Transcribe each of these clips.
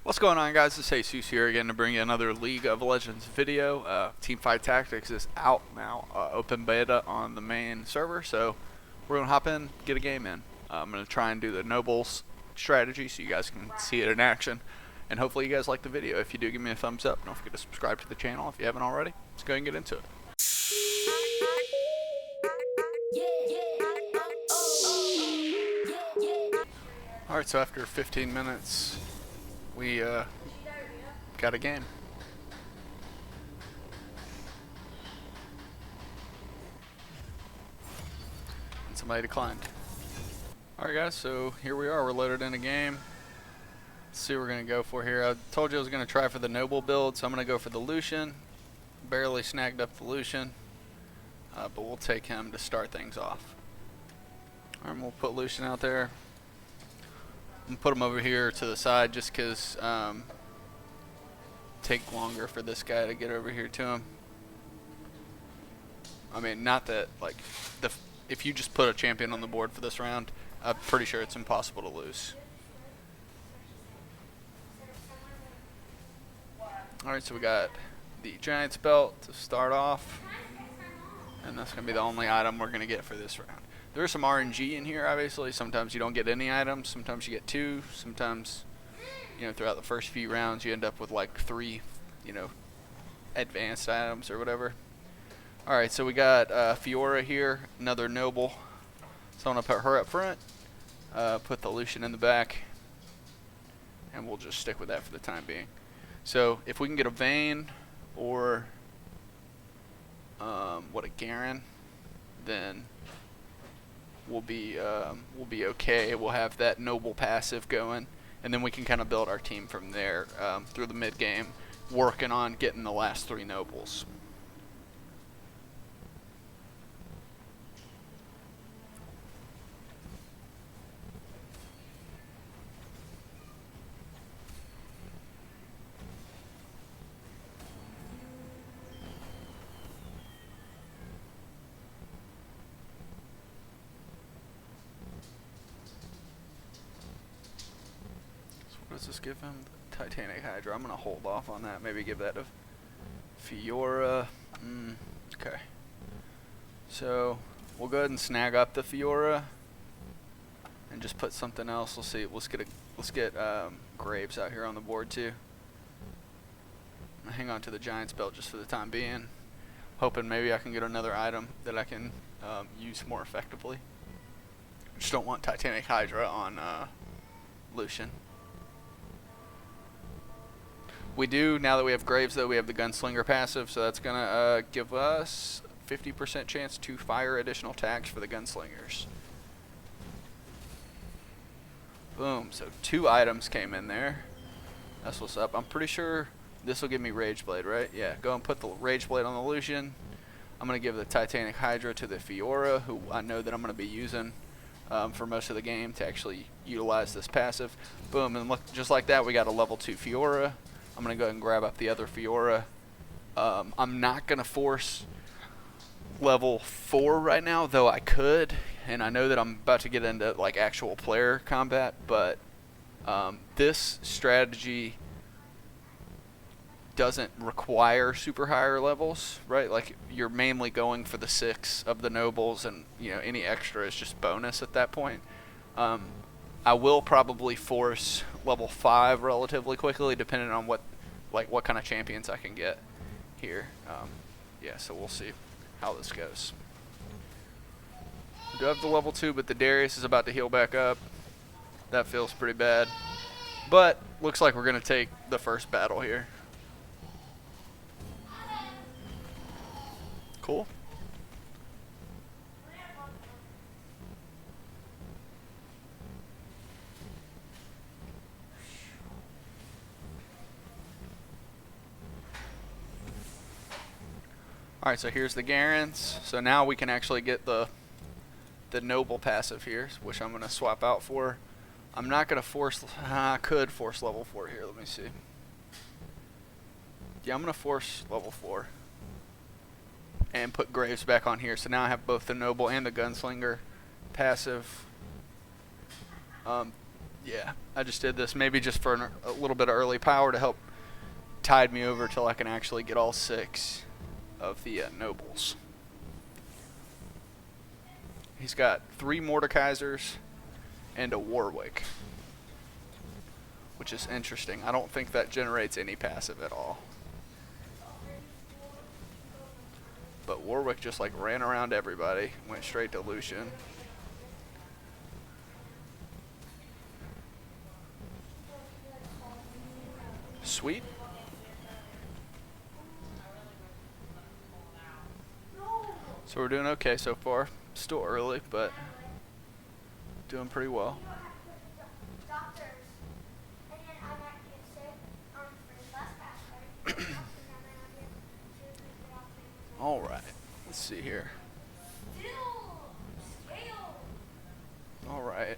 What's going on, guys? It's Jesus here again to bring you another League of Legends video. Teamfight Tactics is out now, open beta on the main server, so we're going to hop in, get a game in. I'm going to try and do the Nobles strategy so you guys can see it in action, and hopefully you guys like the video. If you do, give me a thumbs up. Don't forget to subscribe to the channel if you haven't already. Let's go ahead and get into it. Alright, so after 15 minutes, we got a game. And somebody declined. Alright guys, so here we are, we're loaded in a game. Let's see what we're going to go for here. I told you I was going to try for the Noble build, so I'm going to go for the Lucian. Barely snagged up the Lucian, but we'll take him to start things off. Alright, we'll put Lucian out there. I'm going to put him over here to the side just because take longer for this guy to get over here to him. I mean, not that, like, if you just put a champion on the board for this round, I'm pretty sure it's impossible to lose. Alright, so we got the Giant's Belt to start off, and that's going to be the only item we're going to get for this round. There's some RNG in here, obviously. Sometimes you don't get any items, sometimes you get two, sometimes, you know, throughout the first few rounds you end up with like 3, you know, advanced items or whatever. Alright, so we got Fiora here, another Noble. So I'm going to put her up front, put the Lucian in the back, and we'll just stick with that for the time being. So if we can get a Vayne or a Garen, then we'll be okay. We'll have that Noble passive going, and then we can kind of build our team from there through the mid game, working on getting the last 3 Nobles. Let's just give him the Titanic Hydra. I'm going to hold off on that. Maybe give that to Fiora. Okay. So we'll go ahead and snag up the Fiora and just put something else. We'll see. Let's get Graves out here on the board too. I'm gonna hang on to the Giant's Belt just for the time being, hoping maybe I can get another item that I can use more effectively. Just don't want Titanic Hydra on Lucian. We do, now that we have Graves though, we have the Gunslinger passive, so that's going to give us 50% chance to fire additional attacks for the Gunslingers. Boom, so 2 items came in there. That's what's up. I'm pretty sure this will give me Rage Blade, right? Yeah, go and put the Rage Blade on the Lucian. I'm going to give the Titanic Hydra to the Fiora, who I know that I'm going to be using for most of the game to actually utilize this passive. Boom, and look, just like that, we got a level 2 Fiora. I'm going to go ahead and grab up the other Fiora. I'm not going to force level 4 right now, though I could. And I know that I'm about to get into like actual player combat, but this strategy doesn't require super higher levels, right? Like, you're mainly going for the 6 of the Nobles, and you know, any extra is just bonus at that point. I will probably force level 5 relatively quickly, depending on what kind of champions I can get here. Yeah, so we'll see how this goes. We do have the level 2, but the Darius is about to heal back up. That feels pretty bad, but looks like we're gonna take the first battle here. Cool. Alright, so here's the Garens. So now we can actually get the Noble passive here, which I'm going to swap out for. I'm not going to force, I could force level 4 here, let me see. Yeah, I'm going to force level 4. And put Graves back on here. So now I have both the Noble and the Gunslinger passive. Yeah, I just did this maybe just for a little bit of early power to help tide me over till I can actually get all 6 of the nobles. He's got 3 Mordekaisers and a Warwick, which is interesting. I don't think that generates any passive at all. But Warwick just like ran around everybody, went straight to Lucian. Sweet. So we're doing okay so far. Still early, but doing pretty well. All right, let's see here. All right.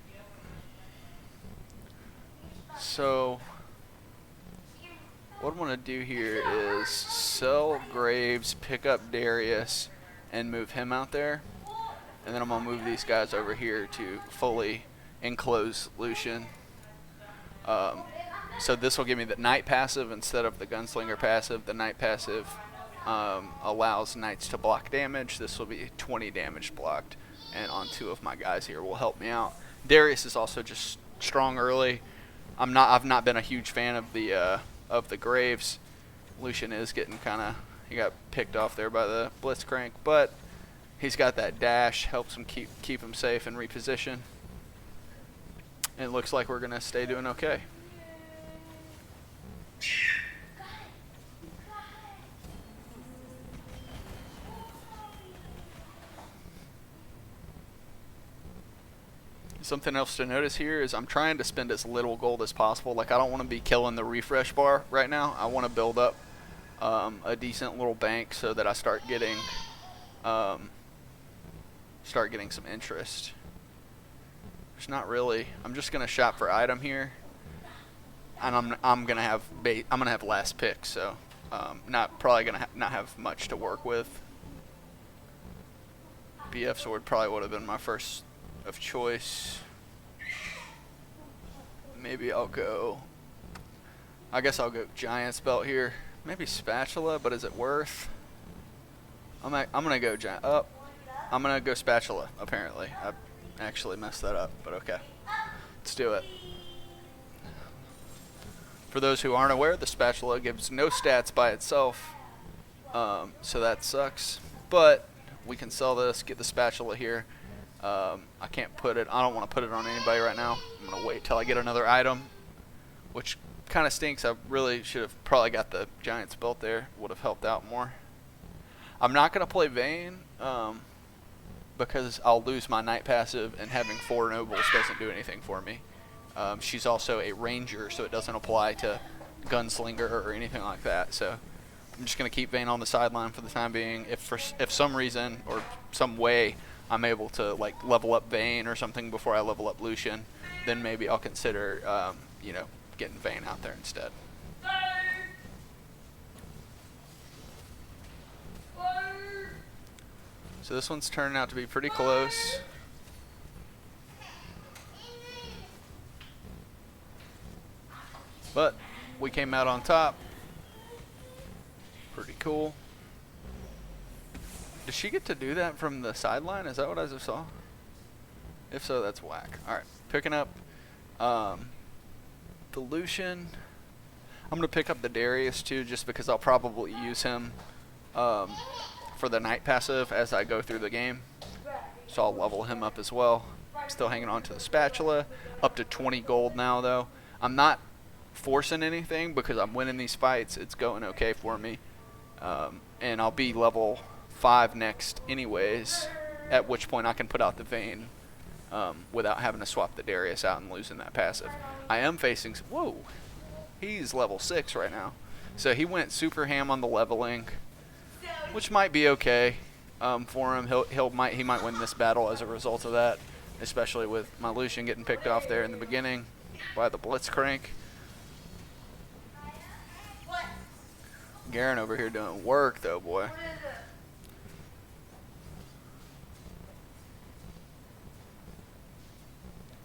So what I'm going to do here is sell Graves, pick up Darius, and move him out there. And then I'm going to move these guys over here to fully enclose Lucian. So this will give me the Knight passive instead of the Gunslinger passive. The Knight passive allows Knights to block damage. This will be 20 damage blocked. And on 2 of my guys here will help me out. Darius is also just strong early. I've not been a huge fan of the Graves. Lucian is getting he got picked off there by the Blitzcrank, but he's got that dash, helps him keep him safe and reposition. And it looks like we're gonna stay doing okay. Something else to notice here is I'm trying to spend as little gold as possible. Like, I don't want to be killing the refresh bar right now. I want to build up a decent little bank so that I start getting some interest. There's not really. I'm just gonna shop for item here, and I'm gonna have last pick, so probably gonna not have much to work with. BF sword probably would have been my first of choice. Maybe I guess I'll go Giant's Belt here. Maybe Spatula, but is it worth? I'm gonna go I'm gonna go Spatula, apparently. I actually messed that up, but okay. Let's do it. For those who aren't aware, the Spatula gives no stats by itself, so that sucks. But we can sell this, get the Spatula here. I don't want to put it on anybody right now. I'm going to wait till I get another item, which kind of stinks. I really should have probably got the Giant's Belt there. Would have helped out more. I'm not going to play Vayne because I'll lose my Knight passive, and having 4 nobles doesn't do anything for me. She's also a ranger, so it doesn't apply to Gunslinger or anything like that. So I'm just going to keep Vayne on the sideline for the time being. If some reason or some way I'm able to like level up Vayne or something before I level up Lucian, then maybe I'll consider getting Vayne out there instead. So this one's turning out to be pretty close. But we came out on top. Pretty cool. Does she get to do that from the sideline? Is that what I just saw? If so, that's whack. Alright, picking up the Lucian. I'm going to pick up the Darius too, just because I'll probably use him for the Knight passive as I go through the game. So I'll level him up as well. Still hanging on to the Spatula. Up to 20 gold now, though. I'm not forcing anything because I'm winning these fights. It's going okay for me. And I'll be level 5 next anyways, at which point I can put out the Vayne without having to swap the Darius out and losing that passive. I am facing... Whoa! He's level 6 right now. So he went super ham on the leveling, which might be okay for him. He might win this battle as a result of that, especially with my Lucian getting picked off there in the beginning by the Blitzcrank. Garen over here doing work though, boy.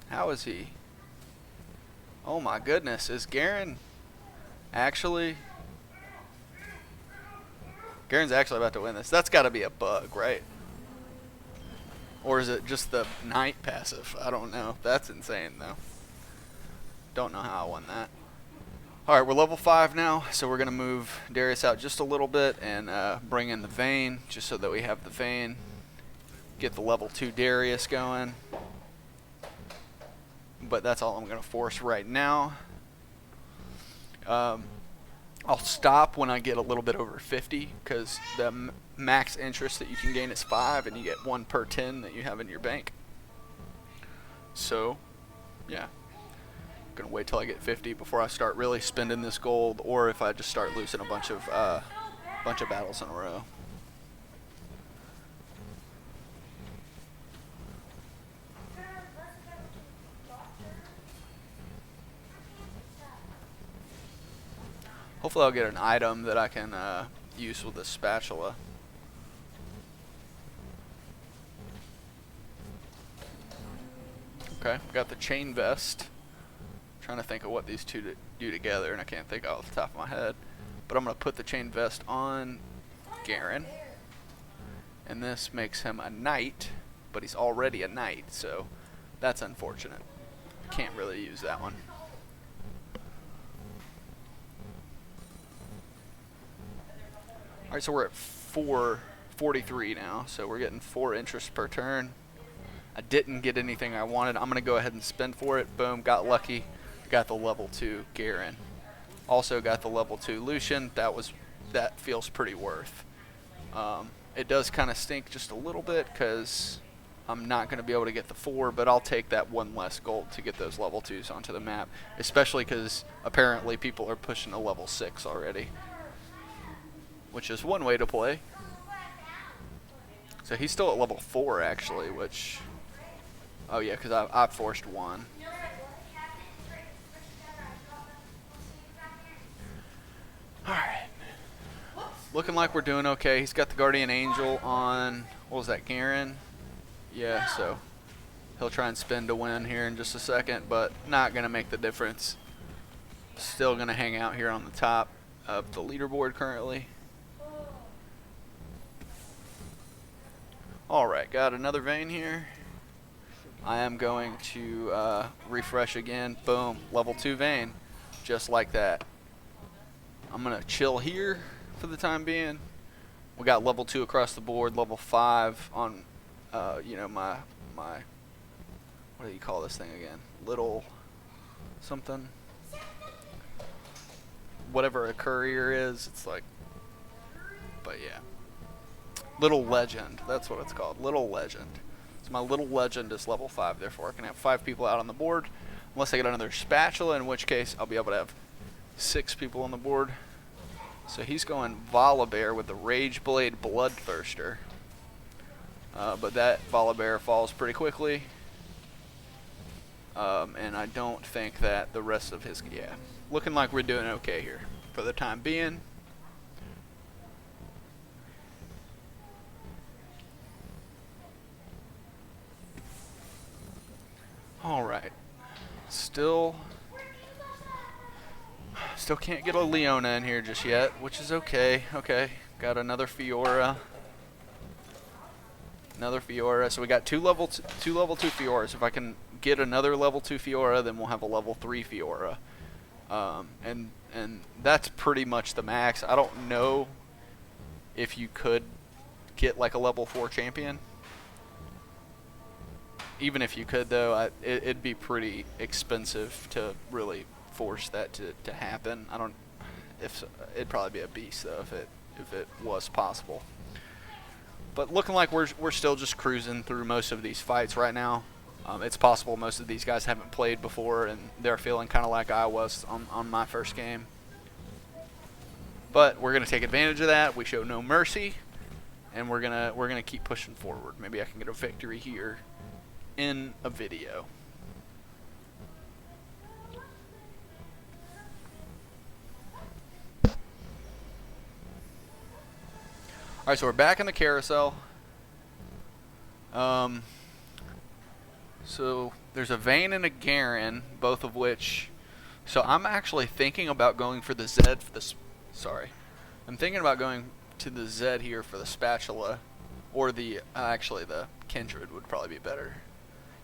How is he? Oh my goodness, is Garen actually... Garen's actually about to win this. That's got to be a bug, right? Or is it just the Knight passive? I don't know. That's insane, though. Don't know how I won that. Alright, we're level 5 now, so we're going to move Darius out just a little bit and bring in the Vayne, just so that we have the Vayne. Get the level 2 Darius going. But that's all I'm going to force right now. I'll stop when I get a little bit over 50, because the max interest that you can gain is 5, and you get 1 per 10 that you have in your bank. So, yeah. I'm going to wait till I get 50 before I start really spending this gold, or if I just start losing a bunch of battles in a row. Hopefully I'll get an item that I can use with the spatula. Okay, got the chain vest. Trying to think of what these two do together, and I can't think off the top of my head. But I'm going to put the chain vest on Garen. And this makes him a knight, but he's already a knight, so that's unfortunate. Can't really use that one. Alright, so we're at 443 now, so we're getting 4 interest per turn. I didn't get anything I wanted. I'm going to go ahead and spend for it. Boom, got lucky. Got the level 2 Garen. Also got the level 2 Lucian. That feels pretty worth. It does kind of stink just a little bit because I'm not going to be able to get the 4, but I'll take that 1 less gold to get those level 2s onto the map, especially because apparently people are pushing to level 6 already, which is one way to play. So he's still at level 4 actually, which... Oh yeah, because I forced 1. Alright. Looking like we're doing okay. He's got the Guardian Angel on... What was that, Garen? Yeah, so he'll try and spin to win here in just a second, but not going to make the difference. Still going to hang out here on the top of the leaderboard currently. Alright, got another Vayne here. I am going to refresh again. Boom, level 2 Vayne. Just like that. I'm going to chill here for the time being. We got level 2 across the board, level 5 on, you know, my, what do you call this thing again? Little something. Whatever a courier is, it's like, but yeah. Little Legend, that's what it's called, Little Legend. So my Little Legend is level 5, therefore I can have 5 people out on the board, unless I get another spatula, in which case I'll be able to have 6 people on the board. So he's going Volibear with the Rageblade Bloodthirster. But that Volibear falls pretty quickly. And I don't think that the rest of his... Yeah, looking like we're doing okay here for the time being. Alright. Still can't get a Leona in here just yet, which is okay. Okay, got another Fiora. Another Fiora. So we got two level 2 Fioras. If I can get another level 2 Fiora, then we'll have a level 3 Fiora. And that's pretty much the max. I don't know if you could get like a level 4 champion. Even if you could, though, it'd be pretty expensive to really force that to happen. I don't. If it'd probably be a beast though if it was possible. But looking like we're still just cruising through most of these fights right now. It's possible most of these guys haven't played before and they're feeling kind of like I was on my first game. But we're gonna take advantage of that. We show no mercy, and we're gonna keep pushing forward. Maybe I can get a victory here in a video. Alright, so we're back in the carousel. So there's a Vayne and a Garen, both of which So I'm actually thinking about going for the Z for the. Sorry, I'm thinking about going to the Z here for the spatula, or the actually the Kindred would probably be better.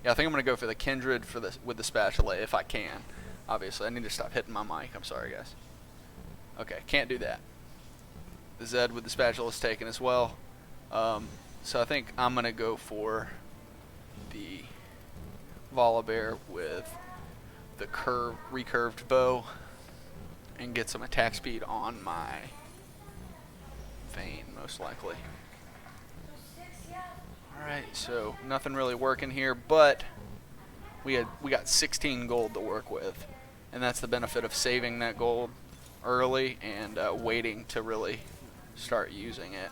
Yeah, I think I'm gonna go for the Kindred for the with the spatula if I can. Obviously, I need to stop hitting my mic. I'm sorry, guys. Okay, can't do that. The Z with the spatula is taken as well. So I think I'm gonna go for the Volibear with the recurved bow and get some attack speed on my Vane, most likely. Alright, so nothing really working here, but we got 16 gold to work with, and that's the benefit of saving that gold early and waiting to really start using it.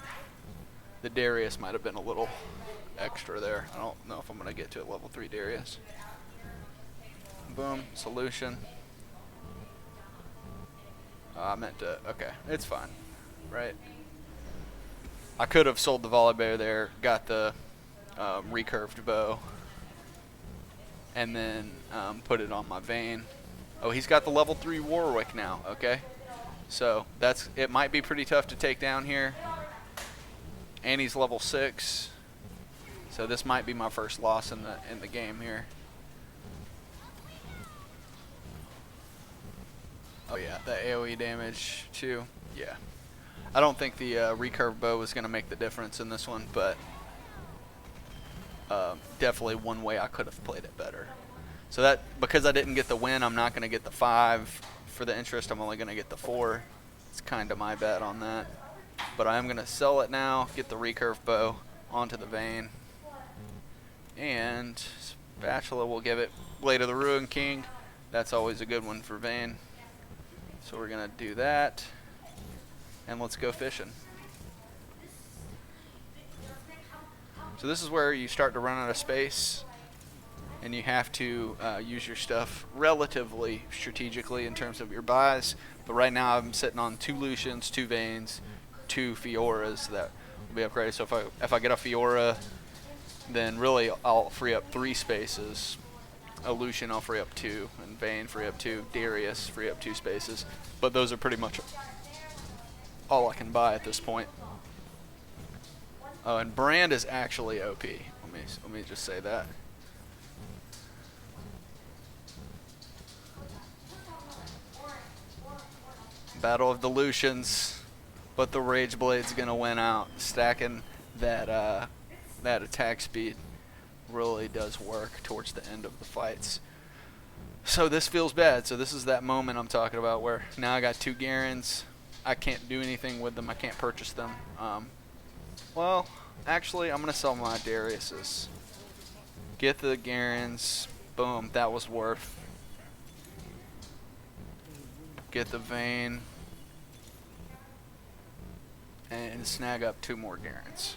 The Darius might have been a little extra there. I don't know if I'm going to get to a level 3 Darius. Boom, solution. I meant to, okay, it's fine, right? I could have sold the Volibear there, got the recurved bow, and then put it on my Vane. Oh, he's got the level 3 Warwick now, okay? So it might be pretty tough to take down here. And he's level 6. So this might be my first loss in the game here. Oh yeah, the AoE damage too. Yeah. I don't think the recurve bow is going to make the difference in this one, but definitely one way I could have played it better. So that, because I didn't get the win, I'm not going to get the 5 for the interest. I'm only going to get the 4. It's kind of my bet on that. But I am going to sell it now, get the recurve bow onto the Vane. And Spatula will give it Blade of the Ruin King. That's always a good one for Vane. So we're going to do that. And let's go fishing. So this is where you start to run out of space, and you have to use your stuff relatively strategically in terms of your buys. But right now I'm sitting on 2 Lucians, 2 Vanes, 2 Fioras that will be upgraded. So if I get a Fiora, then really I'll free up 3 spaces. A Lucian I'll free up 2, and Vane free up 2, Darius free up 2 spaces. But those are pretty much all I can buy at this point. Oh, and Brand is actually OP. Let me just say that. Battle of the Lucians, but the Rage Blade's gonna win out. Stacking that attack speed really does work towards the end of the fights. So this feels bad. So this is that moment I'm talking about where now I got 2 Garens. I can't do anything with them. I can't purchase them. Well, actually, I'm gonna sell my Dariuses. Get the Garens. Boom, that was worth. Get the Vane. And snag up 2 more Garens.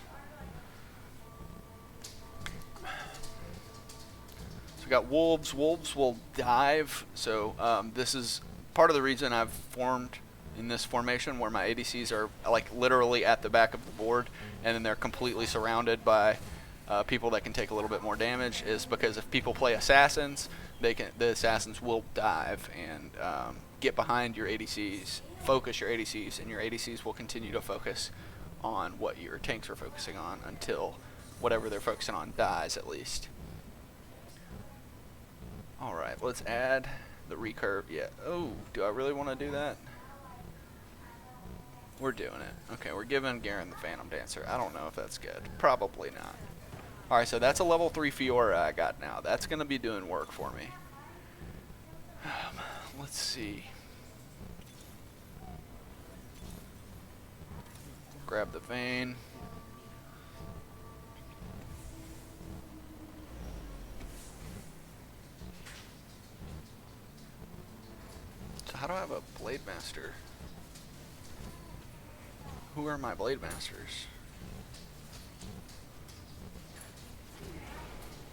So we got Wolves. Wolves will dive. So this is part of the reason I've formed in this formation where my ADCs are like literally at the back of the board, and then they're completely surrounded by people that can take a little bit more damage, is because if people play assassins, the assassins will dive and get behind your ADCs, focus your ADCs, and your ADCs will continue to focus on what your tanks are focusing on until whatever they're focusing on dies at least. Alright, let's add the recurve. Yeah. Oh, do I really want to do that? We're doing it. Okay, we're giving Garen the Phantom Dancer. I don't know if that's good. Probably not. Alright, so that's a level 3 Fiora I got now. That's going to be doing work for me. Let's see. Grab the Vane. So how do I have a Blade Master? Who are my Blade Masters?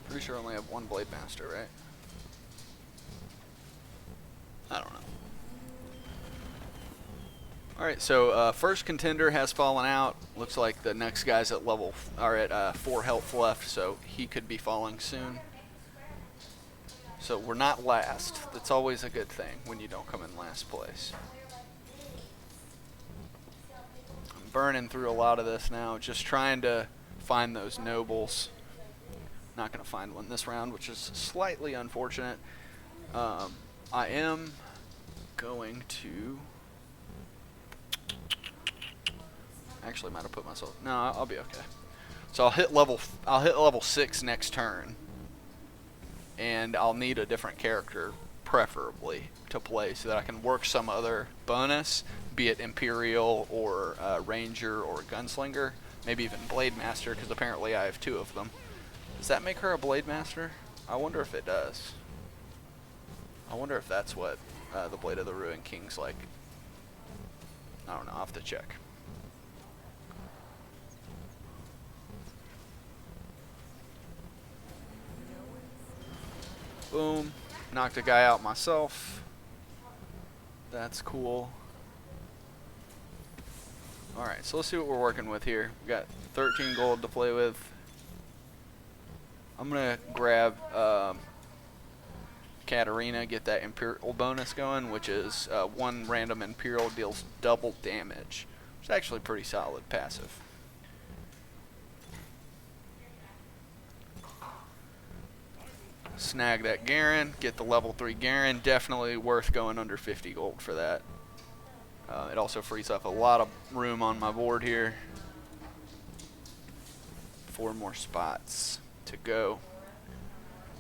Pretty sure I only have 1 Blade Master, right? I don't know. Alright, so first contender has fallen out. Looks like the next guy's at 4 health left, so he could be falling soon. So we're not last. That's always a good thing when you don't come in last place. I'm burning through a lot of this now, just trying to find those nobles. Not going to find one this round, which is slightly unfortunate. I am going to... Actually, might have put myself... No, I'll be okay. So I'll hit level 6 next turn. And I'll need a different character, preferably, to play so that I can work some other bonus, be it Imperial or Ranger or Gunslinger, maybe even Blade Master, because apparently I have 2 of them. Does that make her a Blade Master? I wonder if it does. I wonder if that's what the Blade of the Ruined King's like. I don't know, I'll have to check. Boom. Knocked a guy out myself. That's cool. Alright, so let's see what we're working with here. We got 13 gold to play with. I'm going to grab Katarina, get that Imperial bonus going, which is 1 random Imperial deals double damage. Which is actually pretty solid passive. Snag that Garen, get the level 3 Garen. Definitely worth going under 50 gold for that. It also frees up a lot of room on my board here. 4 more spots to go.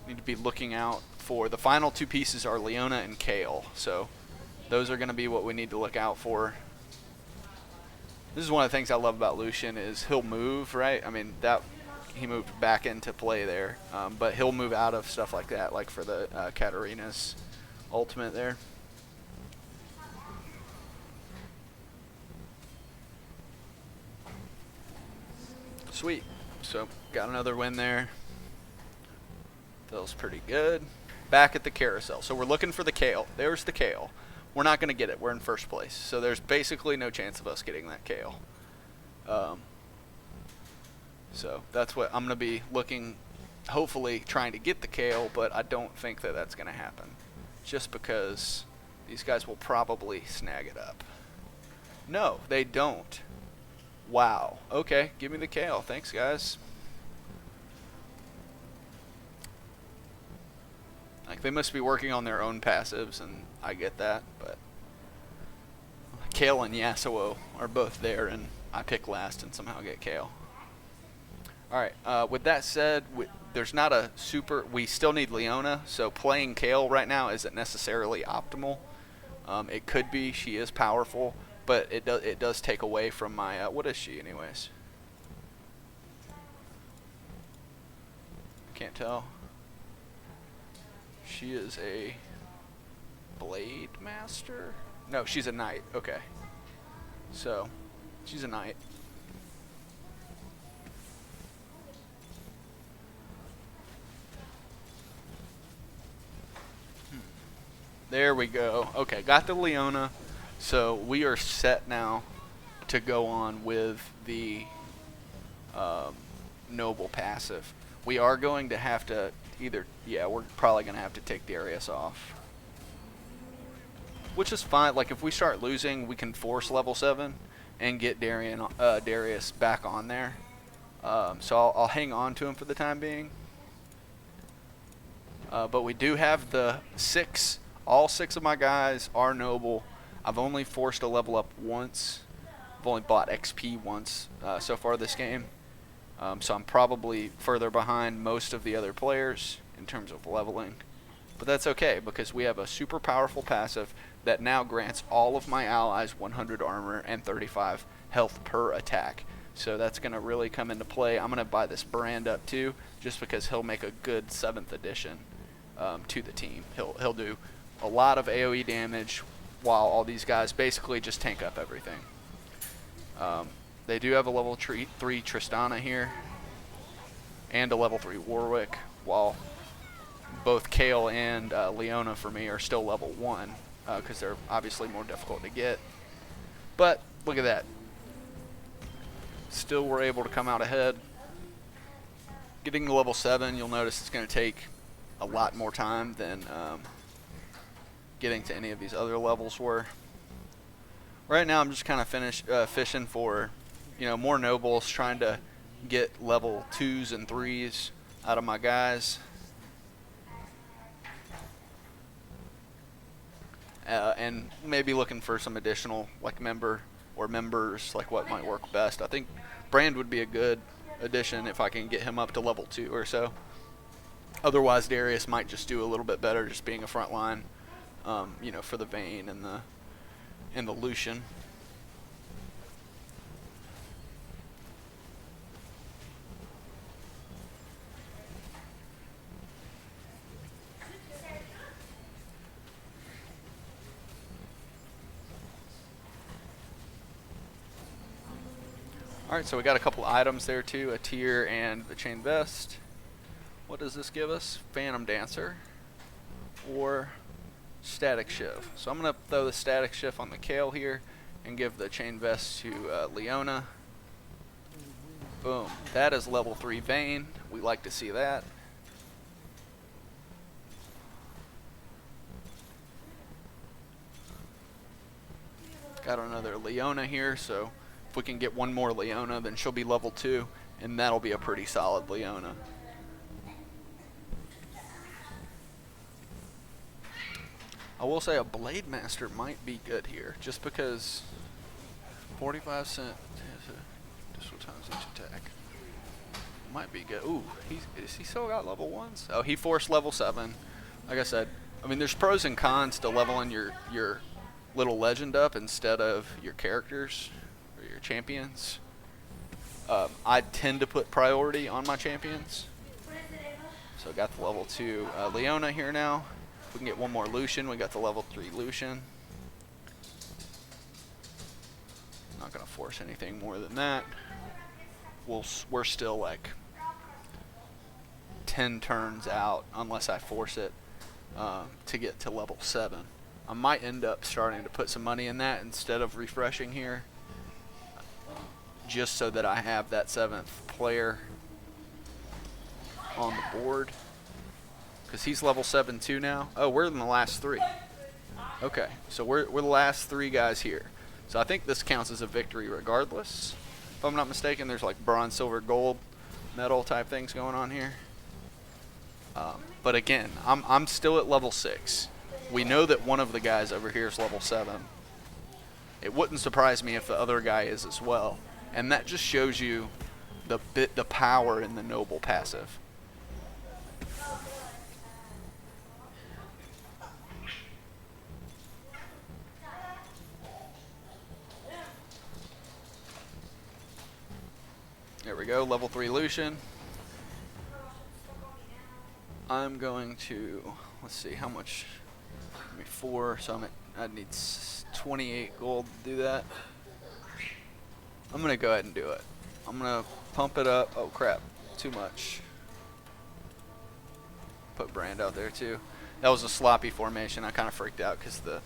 Need to be looking out for the final 2 pieces are Leona and Kale. So those are going to be what we need to look out for. This is one of the things I love about Lucian is he'll move, right? I mean, that he moved back into play there, but he'll move out of stuff like that, like for the Katarina's ultimate there. Sweet. So got another win there. Feels pretty good. Back at the carousel. So we're looking for the Kale. There's the Kale. We're not going to get it. We're in first place. So there's basically no chance of us getting that Kale. So that's what I'm going to be looking, hopefully trying to get the Kale, but I don't think that that's going to happen. Just because these guys will probably snag it up. No, they don't. Wow. Okay, give me the Kale. Thanks, guys. Like, they must be working on their own passives, and I get that, but Kale and Yasuo are both there, and I pick last and somehow get Kale. Alright, with that said, there's not a super... We still need Leona, so playing Kale right now isn't necessarily optimal. It could be. She is powerful, but it does take away from my... what is she, anyways? Can't tell. She is a Blade Master? No, she's a Knight. Okay. So, she's a Knight. There we go. Okay, got the Leona. So we are set now to go on with the Noble passive. We are going to have to either... Yeah, we're probably going to have to take Darius off. Which is fine. Like, if we start losing, we can force level 7 and get Darius back on there. So I'll hang on to him for the time being. But we do have the 6... All 6 of my guys are noble. I've only forced a level up once. I've only bought XP once so far this game. So I'm probably further behind most of the other players in terms of leveling. But that's okay, because we have a super powerful passive that now grants all of my allies 100 armor and 35 health per attack. So that's going to really come into play. I'm going to buy this brand up too, just because he'll make a good 7th edition to the team. He'll do a lot of AoE damage while all these guys basically just tank up everything. They do have a level 3 Tristana here and a level 3 Warwick, while both Kale and Leona for me are still level 1 because they're obviously more difficult to get. But look at that. Still we're able to come out ahead. Getting to level 7, you'll notice it's going to take a lot more time than getting to any of these other levels were. Right now I'm just kind of fishing for, you know, more nobles, trying to get level 2s and 3s out of my guys. And maybe looking for some additional like members, like what might work best. I think Brand would be a good addition if I can get him up to level 2 or so. Otherwise Darius might just do a little bit better just being a front line, you know, for the Vayne and the Lucian. Alright, so we got a couple items there too, a tier and the chain vest. What does this give us? Phantom Dancer or Static Shiv. So I'm going to throw the Static Shiv on the Kale here and give the chain vest to Leona. Boom. That is level 3 Vayne. We like to see that. Got another Leona here, so if we can get one more Leona, then she'll be level 2, and that'll be a pretty solid Leona. I will say a Blade Master might be good here, just because 45 cent additional times each attack might be good. Ooh, is he still got level 1s? Oh, he forced level 7. Like I said, I mean, there's pros and cons to leveling your little legend up instead of your characters or your champions. I tend to put priority on my champions. So I got the level 2 Leona here now. If we can get one more Lucian, we got the level 3 Lucian. Not gonna force anything more than that. We're still like 10 turns out unless I force it to get to level 7. I might end up starting to put some money in that instead of refreshing here, just so that I have that 7th player on the board. Because he's level 7 too now. Oh, we're in the last 3. Okay, so we're the last 3 guys here. So I think this counts as a victory regardless. If I'm not mistaken, there's like bronze, silver, gold medal type things going on here. But again, I'm still at level 6. We know that one of the guys over here is level 7. It wouldn't surprise me if the other guy is as well. And that just shows you the power in the noble passive. There we go, level 3 Lucian. I'm going to, let's see, how much? Give me 4, so I need 28 gold to do that. I'm going to go ahead and do it. I'm going to pump it up. Oh crap, too much. Put Brand out there too. That was a sloppy formation. I kind of freaked out because the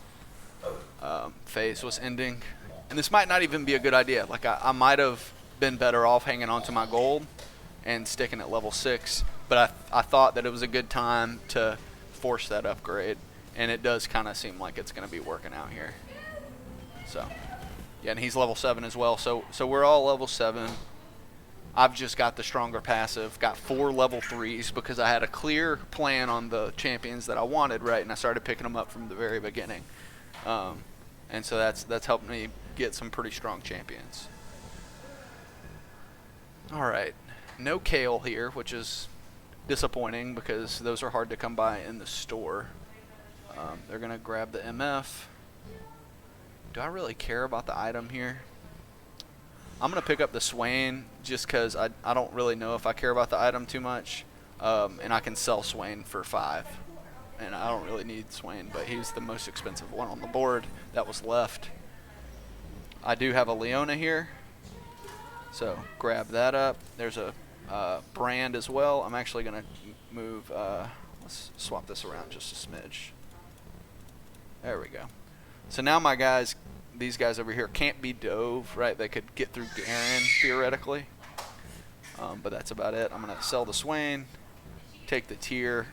phase was ending. And this might not even be a good idea. Like I might have been better off hanging on to my gold and sticking at level 6. But I thought that it was a good time to force that upgrade. And it does kind of seem like it's going to be working out here. So, yeah, and he's level 7 as well. So we're all level 7. I've just got the stronger passive. Got 4 level 3s because I had a clear plan on the champions that I wanted, right? And I started picking them up from the very beginning. And so that's helped me get some pretty strong champions. All right, no Kale here, which is disappointing because those are hard to come by in the store. They're going to grab the MF. Do I really care about the item here? I'm going to pick up the Swain just because I don't really know if I care about the item too much. And I can sell Swain for 5. And I don't really need Swain, but he's the most expensive one on the board that was left. I do have a Leona here. So grab that up. There's a Brand as well. I'm actually going to move, let's swap this around just a smidge. There we go. So now my guys, these guys over here can't be dove, right? They could get through Garen theoretically. But that's about it. I'm going to sell the Swain, take the tier,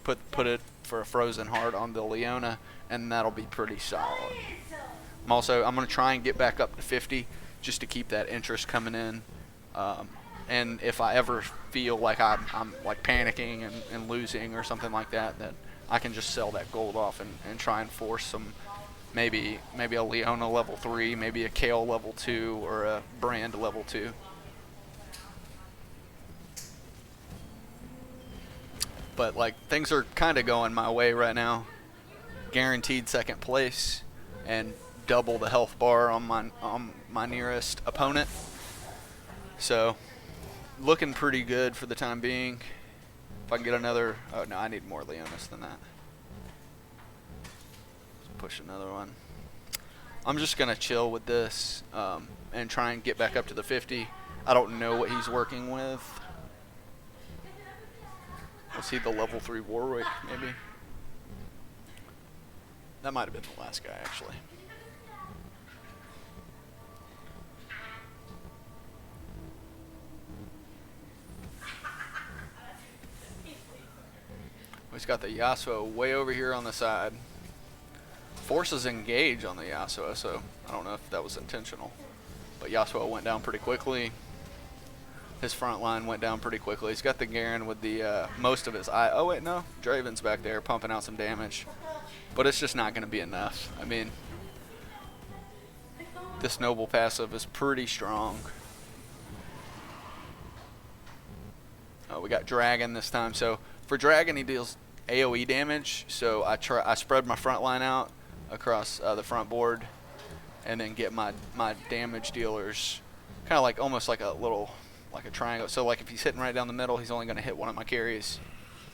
put it for a frozen heart on the Leona, and that'll be pretty solid. I'm going to try and get back up to 50 just to keep that interest coming in. And if I ever feel like I'm like panicking and losing or something like that, that I can just sell that gold off and try and force some, maybe a Leona level 3, maybe a Kale level 2, or a Brand level 2. But like, things are kind of going my way right now. Guaranteed second place and double the health bar on my nearest opponent. So looking pretty good for the time being. If I can get another, oh no, I need more Leonas than that. Let's push another one. I'm just gonna chill with this and try and get back up to the 50. I don't know what he's working with. Was he the level 3 Warwick, maybe? That might have been the last guy, actually. He's got the Yasuo way over here on the side. Forces engage on the Yasuo, so I don't know if that was intentional. But Yasuo went down pretty quickly. His front line went down pretty quickly. He's got the Garen with the most of his eye. Oh wait, no, Draven's back there pumping out some damage, but it's just not going to be enough. I mean, this noble passive is pretty strong. Oh, we got Dragon this time. So for Dragon, he deals AoE damage. So I spread my front line out across the front board, and then get my damage dealers kind of like almost like a little. Like a triangle. So like if he's hitting right down the middle, he's only going to hit one of my carries,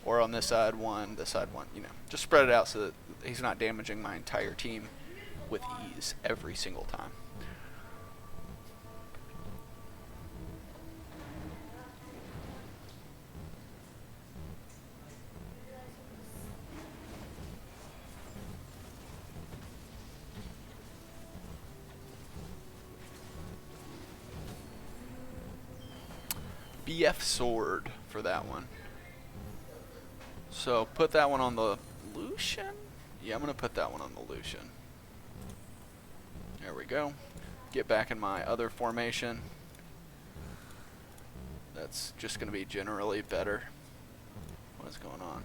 or on this side one, this side one. You know, just spread it out so that he's not damaging my entire team with ease every single time. BF sword for that one. So put that one on the Lucian. Yeah, I'm gonna put that one on the Lucian. There we go. Get back in my other formation. That's just gonna be generally better. What is going on?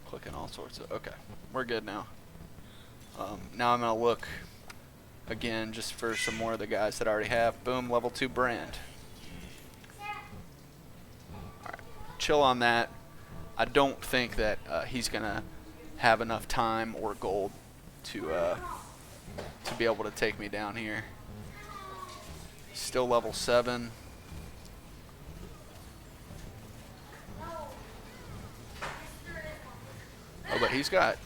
Clicking all sorts of. Okay, we're good now. Now I'm gonna look again just for some more of the guys that I already have. Boom, level 2 Brand. Chill on that. I don't think that he's gonna have enough time or gold to be able to take me down here. Still level 7. Oh, but he's got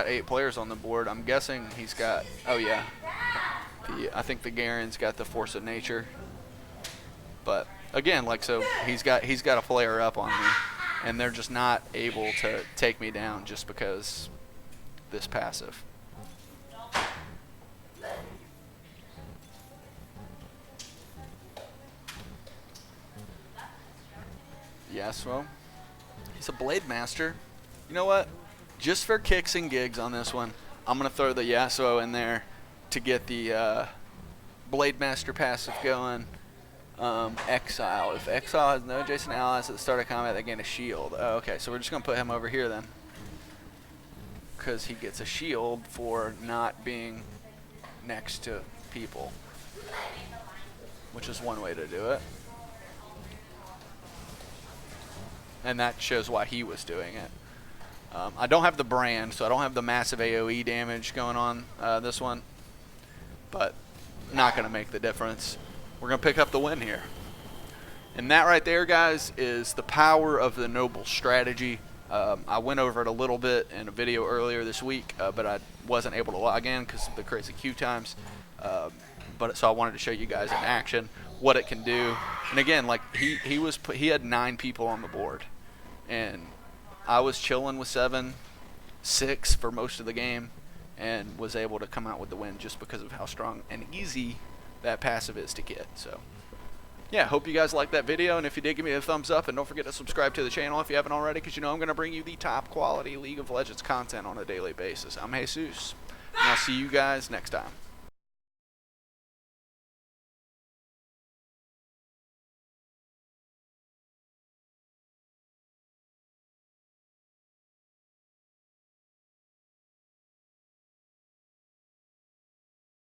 8 players on the board. I'm guessing he's got. Oh yeah. I think the Garen's got the Force of Nature. But again, like, so he's got a player up on me, and they're just not able to take me down just because this passive. Yes, well, he's a Blade Master. You know what? Just for kicks and gigs on this one, I'm gonna throw the Yasuo in there to get the Blade Master passive going. Exile. If Exile has no adjacent allies at the start of combat, they gain a shield. Oh, okay, so we're just going to put him over here then. Because he gets a shield for not being next to people. Which is one way to do it. And that shows why he was doing it. I don't have the Brand, so I don't have the massive AoE damage going on this one. But not going to make the difference. We're going to pick up the win here. And that right there, guys, is the power of the noble strategy. I went over it a little bit in a video earlier this week, but I wasn't able to log in because of the crazy queue times. So I wanted to show you guys in action what it can do. And again, like he had 9 people on the board, and I was chilling with 6 for most of the game, and was able to come out with the win just because of how strong and easy that passive is to get. So yeah, hope you guys liked that video, and if you did, give me a thumbs up, and don't forget to subscribe to the channel if you haven't already, because you know I'm going to bring you the top quality League of Legends content on a daily basis. I'm Jesus, and I'll see you guys next time.